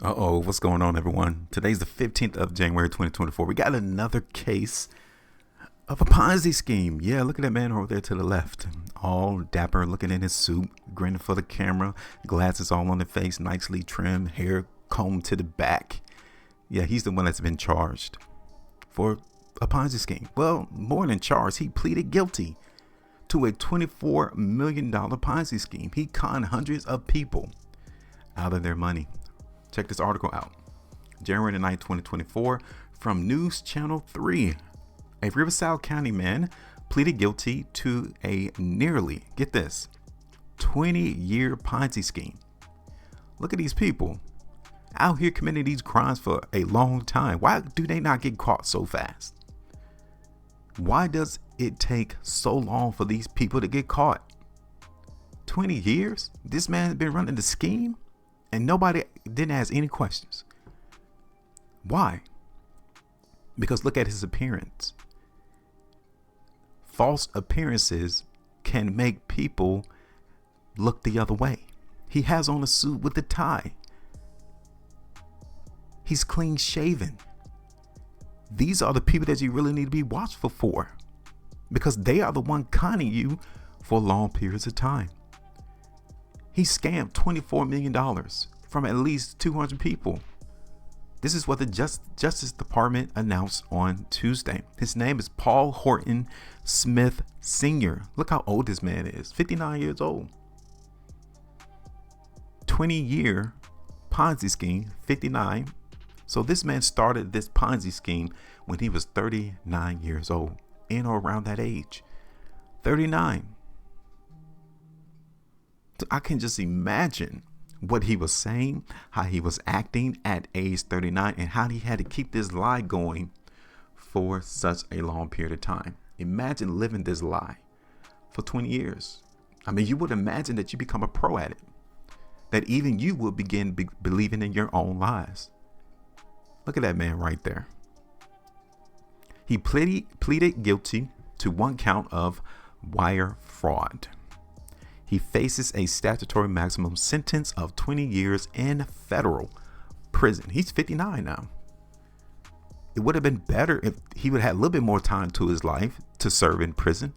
Uh-oh, what's going on, everyone? Today's the 15th of January, 2024. We got another case of a Ponzi scheme. Yeah, look at that man over there to the left. All dapper, looking in his suit, grinning for the camera, glasses all on the face, nicely trimmed, hair combed to the back. Yeah, he's the one that's been charged for a Ponzi scheme. Well, more than charged, he pleaded guilty to a $24 million Ponzi scheme. He conned hundreds of people out of their money. Check this article out. January 9th, 2024, from News Channel 3. A Riverside County man pleaded guilty to a nearly, get this, 20-year Ponzi scheme. Look at these people out here committing these crimes for a long time. Why do they not get caught so fast? Why does it take so long for these people to get caught? 20 years? This man has been running the scheme? And nobody didn't ask any questions. Why? Because look at his appearance. False appearances can make people look the other way. He has on a suit with a tie. He's clean shaven. These are the people that you really need to be watchful for, because they are the one conning you for long periods of time. He scammed $24 million from at least 200 people. This is what the Justice Department announced on Tuesday. His name is Paul Horton Smith Sr. Look how old this man is, 59 years old. 20-year Ponzi scheme, 59. So this man started this Ponzi scheme when he was 39 years old, in or around that age. 39. I can just imagine what he was saying, how he was acting at age 39, and how he had to keep this lie going for such a long period of time. Imagine living this lie for 20 years. I mean, you would imagine that you become a pro at it, that even you will begin believing in your own lies. Look at that man right there. He pleaded guilty to one count of wire fraud. He faces a statutory maximum sentence of 20 years in federal prison. He's 59 now. It would have been better if he would have had a little bit more time to his life to serve in prison.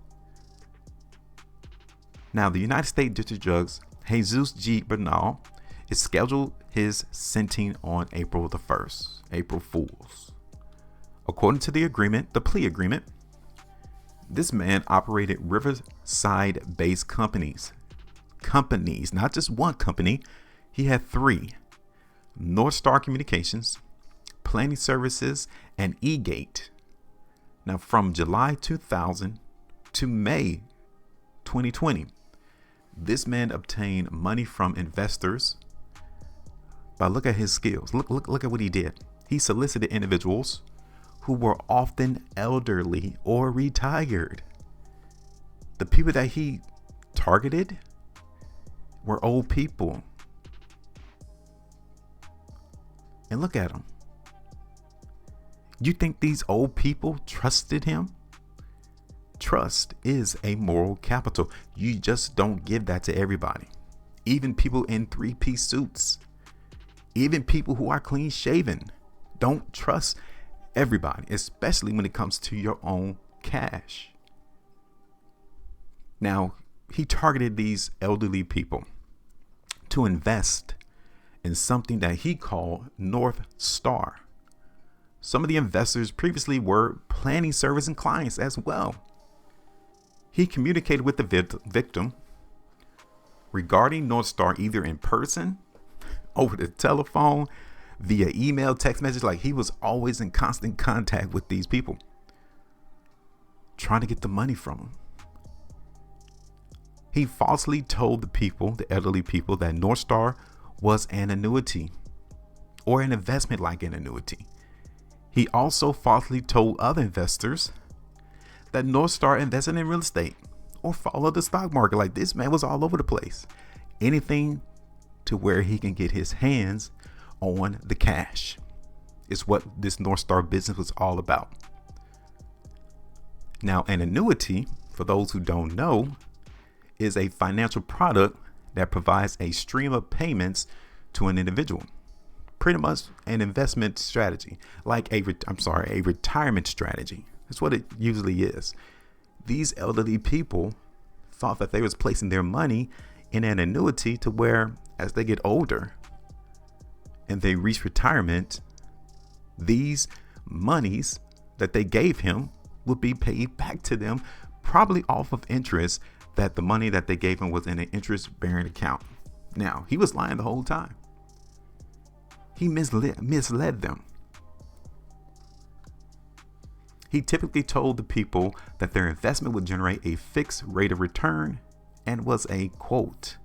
Now, the United States District Judge Jesus G. Bernal is scheduled his sentencing on April the 1st, April Fools. According to the agreement, the plea agreement, this man operated Riverside-based companies, not just one company. He had three: North Star Communications, Planning Services, and eGate. Now, from July 2000 to May 2020, this man obtained money from investors. But look at his skills. Look at what he did. He solicited individuals who were often elderly or retired. The people that he targeted were old people. And look at them. You think these old people trusted him? Trust is a moral capital. You just don't give that to everybody. Even people in three-piece suits, even people who are clean shaven, don't trust everybody, especially when it comes to your own cash. Now, he targeted these elderly people to invest in something that he called North Star. Some of the investors previously were planning service and clients as well. He communicated with the victim regarding North Star either in person, over the telephone, via email, text message. Like, he was always in constant contact with these people, trying to get the money from them. He falsely told the people, the elderly people, that North Star was an annuity or an investment like an annuity. He also falsely told other investors that North Star invested in real estate or followed the stock market. Like, this man was all over the place. Anything to where he can get his hands on the cash is what this North Star business was all about. Now, an annuity, for those who don't know, is a financial product that provides a stream of payments to an individual. Pretty much an investment strategy, like a retirement strategy. That's what it usually is. These elderly people thought that they was placing their money in an annuity to where, as they get older and they reach retirement, these monies that they gave him would be paid back to them, probably off of interest, that the money that they gave him was in an interest-bearing account. Now, he was lying the whole time. He misled them. He typically told the people that their investment would generate a fixed rate of return and was a, quote,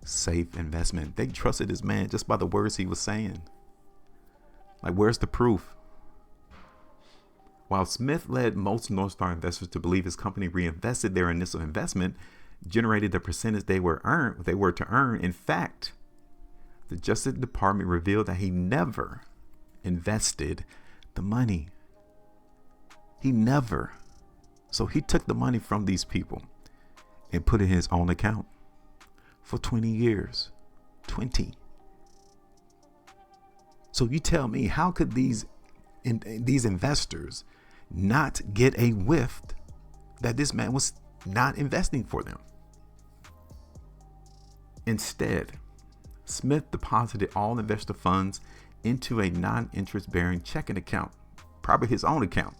safe investment. They trusted this man just by the words he was saying. Like, where's the proof? While Smith led most North Star investors to believe his company reinvested their initial investment, generated the percentage they were to earn, in fact, the Justice Department revealed that he never invested the money. He never. So he took the money from these people and put it in his own account for 20 years. 20. So you tell me, how could these investors not get a whiff that this man was not investing for them? Instead, Smith deposited all investor funds into a non-interest bearing checking account, probably his own account.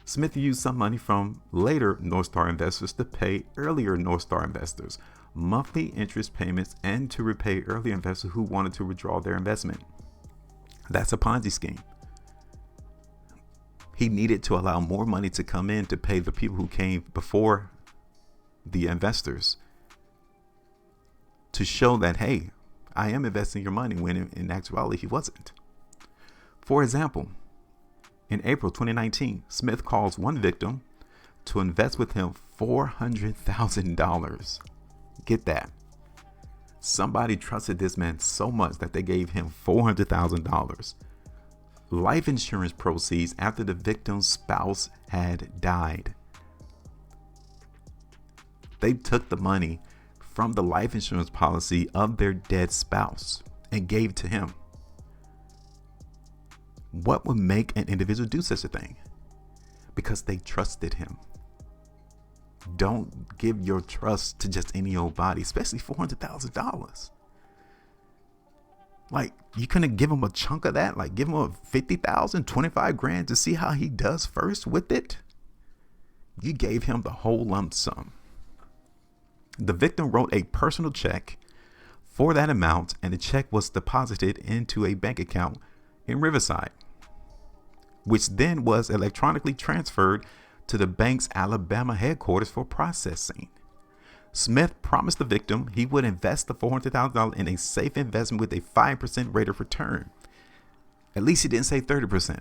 Smith used some money from later North Star investors to pay earlier North Star investors monthly interest payments and to repay earlier investors who wanted to withdraw their investment. That's a Ponzi scheme. He needed to allow more money to come in to pay the people who came before the investors, to show that, hey, I am investing your money, when in actuality he wasn't. For example, in April 2019, Smith calls one victim to invest with him $400,000. Get that. Somebody trusted this man so much that they gave him $400,000. Life insurance proceeds after the victim's spouse had died. They took the money from the life insurance policy of their dead spouse and gave to him. What would make an individual do such a thing? Because they trusted him. Don't give your trust to just any old body, especially $400,000. Like, you couldn't give him a chunk of that, like give him a 50,000, 25 grand to see how he does first with it. You gave him the whole lump sum. The victim wrote a personal check for that amount, and the check was deposited into a bank account in Riverside, which then was electronically transferred to the bank's Alabama headquarters for processing. Smith promised the victim he would invest the $400,000 in a safe investment with a 5% rate of return. At least he didn't say 30%.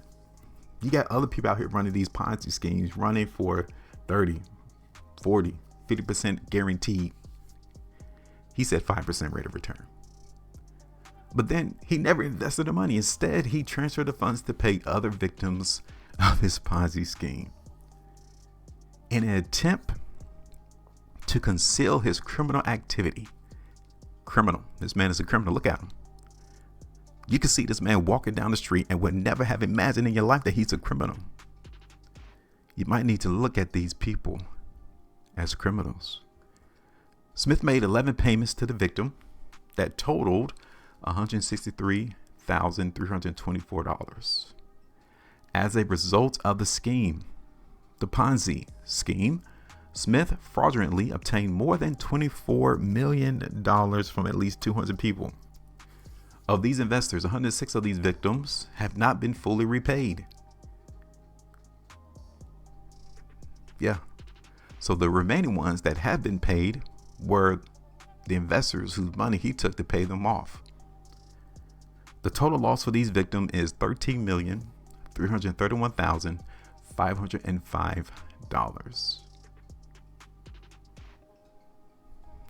You got other people out here running these Ponzi schemes, running for 30, 40, 50% guaranteed. He said 5% rate of return. But then he never invested the money. Instead, he transferred the funds to pay other victims of his Ponzi scheme. In an attempt to conceal his criminal activity. Criminal. This man is a criminal. Look at him. You can see this man walking down the street and would never have imagined in your life that he's a criminal. You might need to look at these people as criminals. Smith made 11 payments to the victim that totaled $163,324. As a result of the scheme, the Ponzi scheme, Smith fraudulently obtained more than $24 million from at least 200 people. Of these investors, 106 of these victims have not been fully repaid. Yeah. So the remaining ones that have been paid were the investors whose money he took to pay them off. The total loss for these victims is $13,331,505.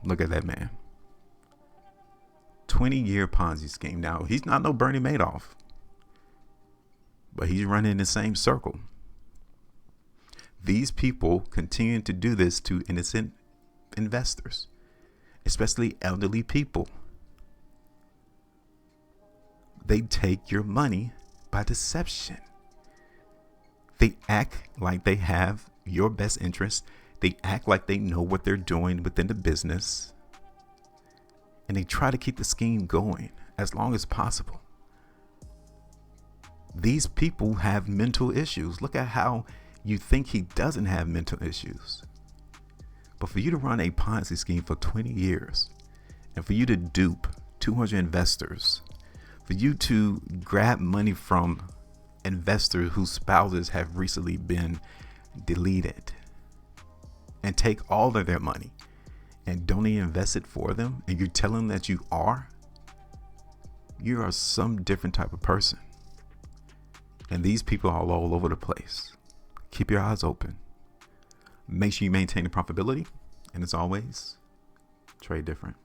Look at that man. 20-year Ponzi scheme. Now, he's not no Bernie Madoff, but he's running in the same circle. These people continue to do this to innocent investors, especially elderly people. they take your money by deception. They act like they have your best interest. They act like they know what they're doing within the business. And they try to keep the scheme going as long as possible. These people have mental issues. Look at how you think he doesn't have mental issues. But for you to run a Ponzi scheme for 20 years, and for you to dupe 200 investors, for you to grab money from investors whose spouses have recently been deleted, and take all of their money and don't even invest it for them, and you're telling them that you are some different type of person. And these people are all over the place. Keep your eyes open. Make sure you maintain the profitability. And as always, trade different.